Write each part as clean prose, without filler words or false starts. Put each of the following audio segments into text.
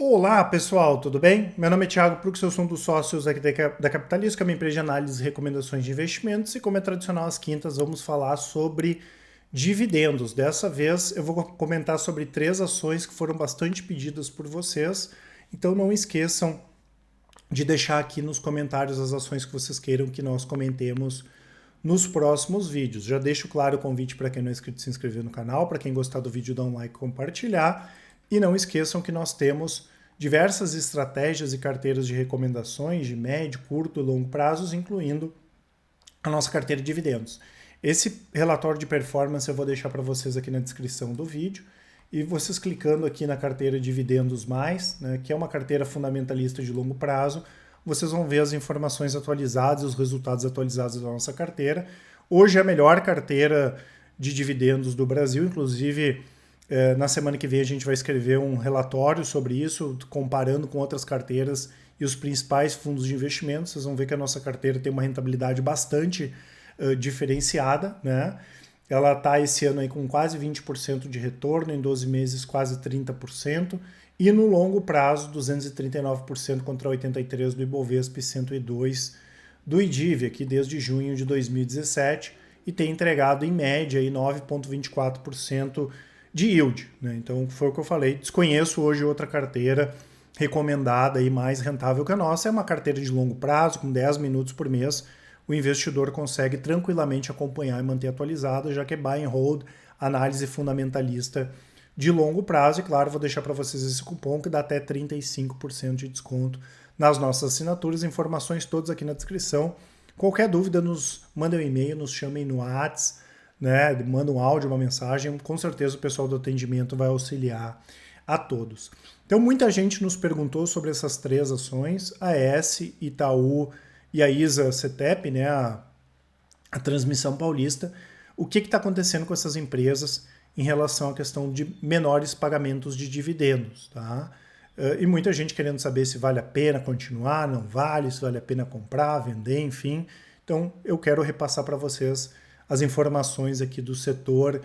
Olá pessoal, tudo bem? Meu nome é Thiago Prux, eu sou um dos sócios aqui da Capitalista, que é uma empresa de análise e recomendações de investimentos, e como é tradicional às quintas, vamos falar sobre dividendos. Dessa vez eu vou comentar sobre 3 ações que foram bastante pedidas por vocês, então não esqueçam de deixar aqui nos comentários as ações que vocês queiram que nós comentemos nos próximos vídeos. Já deixo claro o convite para quem não é inscrito se inscrever no canal, para quem gostar do vídeo dar um like e compartilhar. E não esqueçam que nós temos diversas estratégias e carteiras de recomendações de médio, curto e longo prazos, incluindo a nossa carteira de dividendos. Esse relatório de performance eu vou deixar para vocês aqui na descrição do vídeo. E vocês clicando aqui na carteira Dividendos Mais, né, que é uma carteira fundamentalista de longo prazo, vocês vão ver as informações atualizadas, os resultados atualizados da nossa carteira. Hoje é a melhor carteira de dividendos do Brasil, inclusive na semana que vem a gente vai escrever um relatório sobre isso, comparando com outras carteiras e os principais fundos de investimento. Vocês vão ver que a nossa carteira tem uma rentabilidade bastante diferenciada, né? Ela está esse ano aí com quase 20% de retorno, em 12 meses quase 30%, e no longo prazo 239% contra 83% do Ibovespa e 102% do IDIV, aqui desde junho de 2017, e tem entregado em média aí 9,24% de yield, né? Então foi o que eu falei, desconheço hoje outra carteira recomendada e mais rentável que a nossa, é uma carteira de longo prazo, com 10 minutos por mês, o investidor consegue tranquilamente acompanhar e manter atualizada, já que é buy and hold, análise fundamentalista de longo prazo. E claro, vou deixar para vocês esse cupom que dá até 35% de desconto nas nossas assinaturas. Informações todas aqui na descrição. Qualquer dúvida, nos mandem um e-mail, nos chamem no WhatsApp, né? Manda um áudio, uma mensagem. Com certeza o pessoal do atendimento vai auxiliar a todos. Então muita gente nos perguntou sobre essas 3 ações, a AES, Itaú e a ISA-CETEP, né, a Transmissão Paulista. O que está acontecendo com essas empresas em relação à questão de menores pagamentos de dividendos, tá? E muita gente querendo saber se vale a pena continuar, não vale, se vale a pena comprar, vender, enfim. Então eu quero repassar para vocês as informações aqui do setor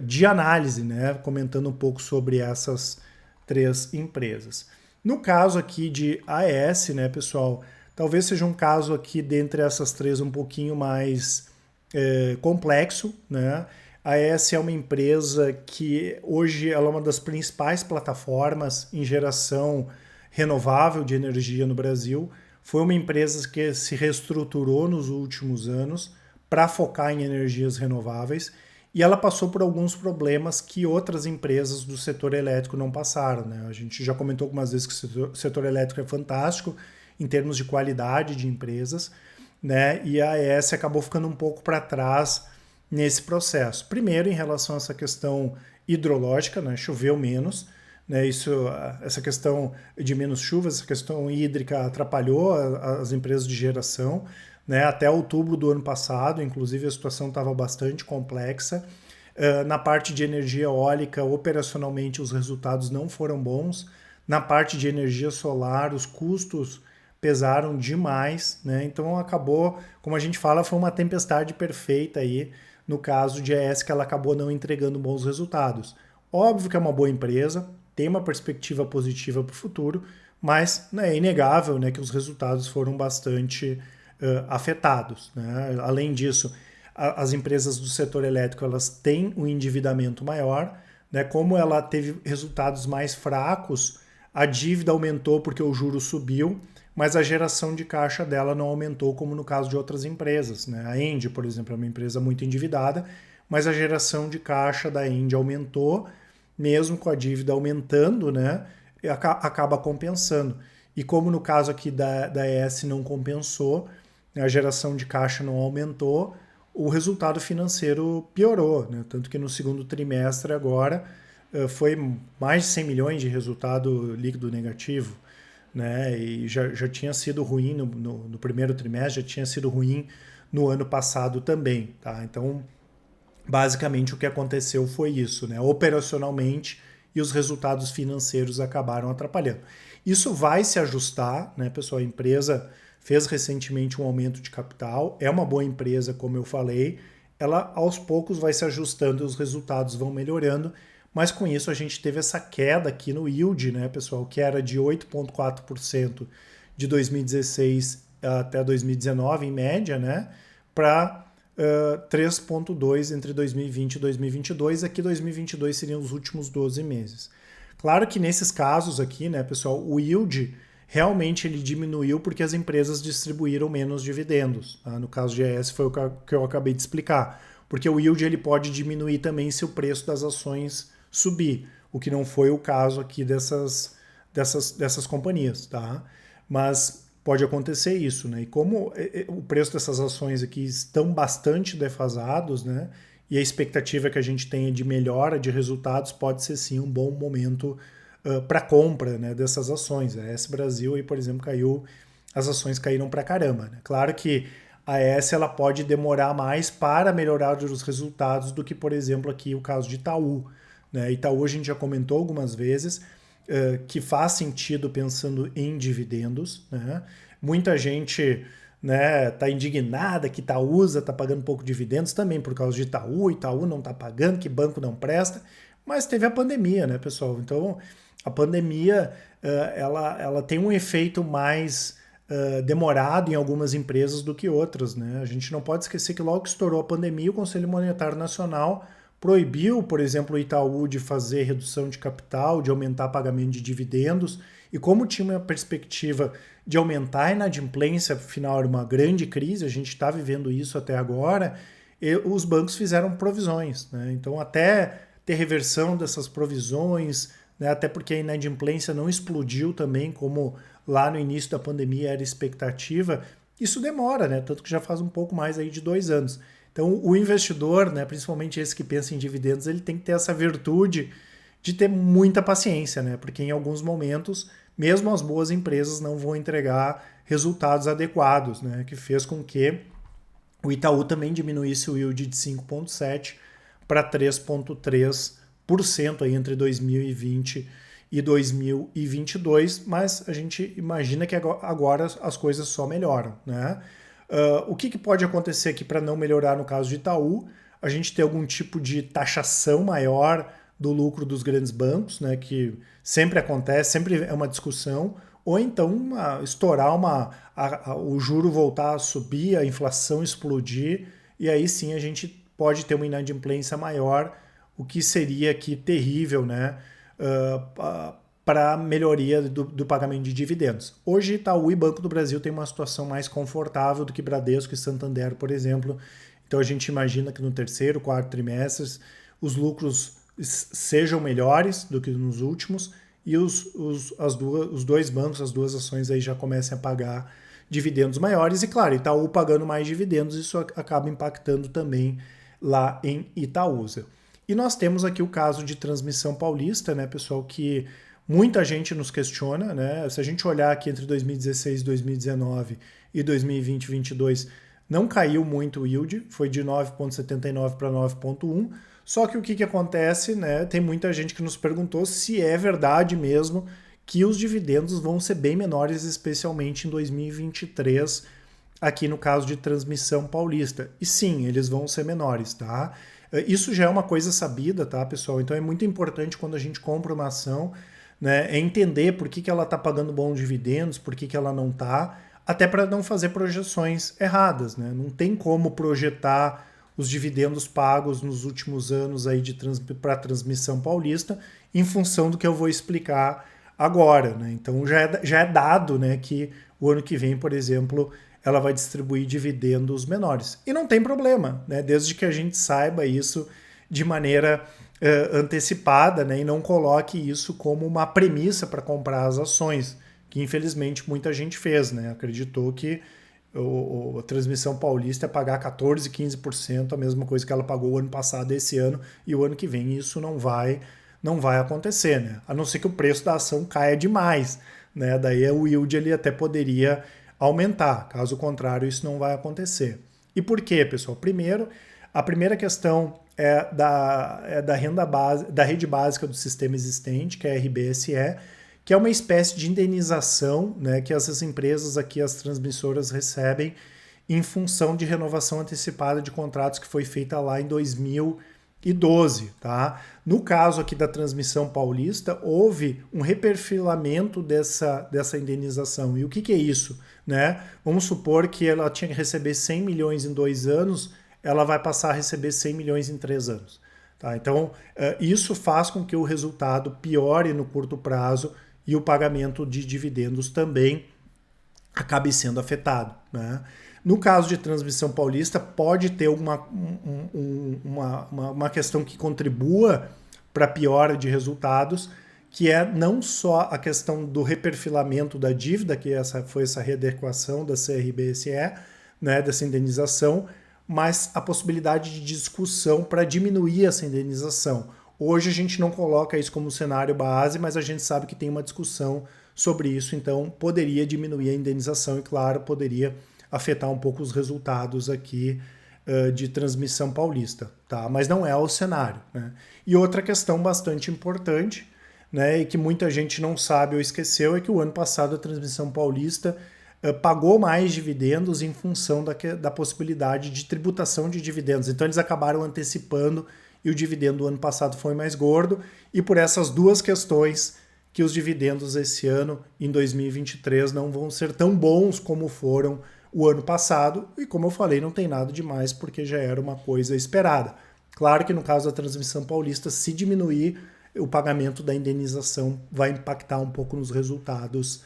de análise, né, comentando um pouco sobre essas 3 empresas. No caso aqui de AES, né, pessoal, talvez seja um caso aqui dentre essas 3 um pouquinho mais complexo, né? A AES é uma empresa que hoje ela é uma das principais plataformas em geração renovável de energia no Brasil. Foi uma empresa que se reestruturou nos últimos anos para focar em energias renováveis e ela passou por alguns problemas que outras empresas do setor elétrico não passaram, né? A gente já comentou algumas vezes que o setor elétrico é fantástico em termos de qualidade de empresas, né? E a AES acabou ficando um pouco para trás nesse processo. Primeiro, em relação a essa questão hidrológica, né? Choveu menos, né? Essa questão de menos chuvas, essa questão hídrica atrapalhou as empresas de geração, né? Até outubro do ano passado, inclusive a situação estava bastante complexa. Na parte de energia eólica, operacionalmente os resultados não foram bons. Na parte de energia solar, os custos pesaram demais, né? Então acabou, como a gente fala, foi uma tempestade perfeita aí, no caso de AES, que ela acabou não entregando bons resultados. Óbvio que é uma boa empresa, tem uma perspectiva positiva para o futuro, mas né, é inegável, né, que os resultados foram bastante afetados, né? Além disso, as empresas do setor elétrico elas têm um endividamento maior, né? Como ela teve resultados mais fracos, a dívida aumentou porque o juro subiu, mas a geração de caixa dela não aumentou como no caso de outras empresas, né? A Engie, por exemplo, é uma empresa muito endividada, mas a geração de caixa da Engie aumentou, mesmo com a dívida aumentando, né? Acaba compensando. E como no caso aqui da ES não compensou, a geração de caixa não aumentou, o resultado financeiro piorou, né? Tanto que no segundo trimestre agora foi mais de 100 milhões de resultado líquido negativo, né? E já tinha sido ruim no primeiro trimestre, já tinha sido ruim no ano passado também, tá? Então, basicamente o que aconteceu foi isso, né? Operacionalmente e os resultados financeiros acabaram atrapalhando. Isso vai se ajustar, né, pessoal? A empresa fez recentemente um aumento de capital, é uma boa empresa, como eu falei, ela aos poucos vai se ajustando e os resultados vão melhorando, mas com isso a gente teve essa queda aqui no yield, né, pessoal, que era de 8,4% de 2016 até 2019, em média, né, para 3,2% entre 2020 e 2022. Aqui 2022 seriam os últimos 12 meses. Claro que nesses casos aqui, né, pessoal, o yield realmente ele diminuiu porque as empresas distribuíram menos dividendos. Tá? No caso de ES foi o que eu acabei de explicar. Porque o yield ele pode diminuir também se o preço das ações subir, o que não foi o caso aqui dessas companhias. Tá? Mas pode acontecer isso, né? E como o preço dessas ações aqui estão bastante defasados, né? E a expectativa que a gente tenha de melhora de resultados pode ser sim um bom momento para compra, né, dessas ações. A ES Brasil, aí, por exemplo, as ações caíram para caramba. Né? Claro que a ES ela pode demorar mais para melhorar os resultados do que, por exemplo, aqui o caso de Itaú. Né? Itaú a gente já comentou algumas vezes, que faz sentido pensando em dividendos. Né? Muita gente está indignada que Itaúsa está pagando pouco dividendos também por causa de Itaú não está pagando, que banco não presta, mas teve a pandemia, né, pessoal? Então, a pandemia ela tem um efeito mais demorado em algumas empresas do que outras. Né? A gente não pode esquecer que logo que estourou a pandemia, o Conselho Monetário Nacional proibiu, por exemplo, o Itaú de fazer redução de capital, de aumentar pagamento de dividendos, e como tinha uma perspectiva de aumentar a inadimplência, afinal era uma grande crise, a gente está vivendo isso até agora, os bancos fizeram provisões. Né? Então, até ter reversão dessas provisões, né? Até porque a inadimplência não explodiu também, como lá no início da pandemia era expectativa, isso demora, né? Tanto que já faz um pouco mais aí de 2 anos. Então, o investidor, né, principalmente esse que pensa em dividendos, ele tem que ter essa virtude de ter muita paciência, né? Porque em alguns momentos, mesmo as boas empresas não vão entregar resultados adequados, né? Que fez com que o Itaú também diminuísse o yield de 5,7% para 3,3% aí entre 2020 e 2022, mas a gente imagina que agora as coisas só melhoram, né? O que pode acontecer aqui para não melhorar no caso de Itaú? A gente ter algum tipo de taxação maior do lucro dos grandes bancos, né, que sempre acontece, sempre é uma discussão, ou então estourar o juro voltar a subir, a inflação explodir, e aí sim a gente pode ter uma inadimplência maior, o que seria aqui terrível, né, para a melhoria do pagamento de dividendos. Hoje, Itaú e Banco do Brasil têm uma situação mais confortável do que Bradesco e Santander, por exemplo. Então, a gente imagina que no terceiro, quarto trimestres, os lucros sejam melhores do que nos últimos e os dois bancos, as duas ações aí já comecem a pagar dividendos maiores. E, claro, Itaú pagando mais dividendos, isso acaba impactando também lá em Itaúsa. E nós temos aqui o caso de Transmissão Paulista, né, pessoal, que muita gente nos questiona, né? Se a gente olhar aqui entre 2016 e 2019 e 2020 e 2022, não caiu muito o yield, foi de 9,79 para 9,1. Só que o que acontece, né? Tem muita gente que nos perguntou se é verdade mesmo que os dividendos vão ser bem menores, especialmente em 2023, aqui no caso de Transmissão Paulista. E sim, eles vão ser menores, tá? Isso já é uma coisa sabida, tá, pessoal? Então é muito importante quando a gente compra uma ação, né, é entender por que ela está pagando bons dividendos, por que ela não está, até para não fazer projeções erradas. Né? Não tem como projetar os dividendos pagos nos últimos anos aí para a Transmissão Paulista em função do que eu vou explicar agora. Né? Então já é dado, né, que o ano que vem, por exemplo, ela vai distribuir dividendos menores. E não tem problema, né? Desde que a gente saiba isso de maneira antecipada, né, e não coloque isso como uma premissa para comprar as ações, que infelizmente muita gente fez, né? Acreditou que a Transmissão Paulista é pagar 14%, 15%, a mesma coisa que ela pagou o ano passado esse ano, e o ano que vem isso não vai acontecer, né? A não ser que o preço da ação caia demais, né? Daí o yield ele até poderia aumentar, caso contrário isso não vai acontecer. E por quê, pessoal? Primeiro, a primeira questão é da renda base, da rede básica do sistema existente, que é a RBSE, que é uma espécie de indenização, né, que essas empresas aqui, as transmissoras, recebem em função de renovação antecipada de contratos que foi feita lá em 2019. 2012, tá? No caso aqui da Transmissão Paulista, houve um reperfilamento dessa indenização. E o que é isso? Né? Vamos supor que ela tinha que receber 100 milhões em 2 anos, ela vai passar a receber 100 milhões em 3 anos. Tá? Então, isso faz com que o resultado piore no curto prazo e o pagamento de dividendos também acabe sendo afetado. Né? No caso de Transmissão Paulista, pode ter uma questão que contribua para a piora de resultados, que é não só a questão do reperfilamento da dívida, que foi essa readequação da CRBSE, né, dessa indenização, mas a possibilidade de discussão para diminuir essa indenização. Hoje a gente não coloca isso como cenário base, mas a gente sabe que tem uma discussão sobre isso, então poderia diminuir a indenização e, claro, poderia afetar um pouco os resultados aqui de Transmissão Paulista, tá? Mas não é o cenário, né? E outra questão bastante importante, né, e que muita gente não sabe ou esqueceu, é que o ano passado a Transmissão Paulista pagou mais dividendos em função da possibilidade de tributação de dividendos. Então eles acabaram antecipando e o dividendo do ano passado foi mais gordo, e por essas duas questões que os dividendos esse ano, em 2023, não vão ser tão bons como foram o ano passado, e como eu falei, não tem nada demais porque já era uma coisa esperada. Claro que no caso da Transmissão Paulista, se diminuir o pagamento da indenização, vai impactar um pouco nos resultados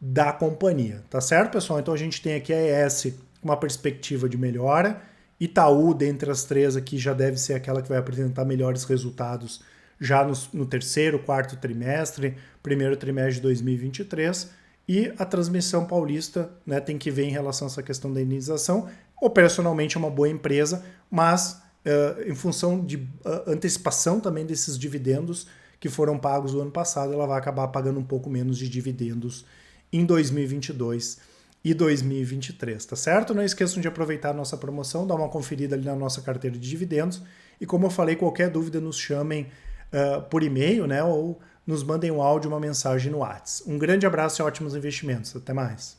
da companhia, tá certo, pessoal? Então a gente tem aqui a ES com uma perspectiva de melhora, Itaú, dentre as três aqui, já deve ser aquela que vai apresentar melhores resultados já no terceiro, quarto trimestre, primeiro trimestre de 2023, e a Transmissão Paulista, né, tem que ver em relação a essa questão da indenização. Operacionalmente é uma boa empresa, mas em função de antecipação também desses dividendos que foram pagos no ano passado, ela vai acabar pagando um pouco menos de dividendos em 2022 e 2023, tá certo? Não esqueçam de aproveitar a nossa promoção, dar uma conferida ali na nossa carteira de dividendos, e como eu falei, qualquer dúvida nos chamem por e-mail, né, ou nos mandem um áudio, uma mensagem no WhatsApp. Um grande abraço e ótimos investimentos. Até mais.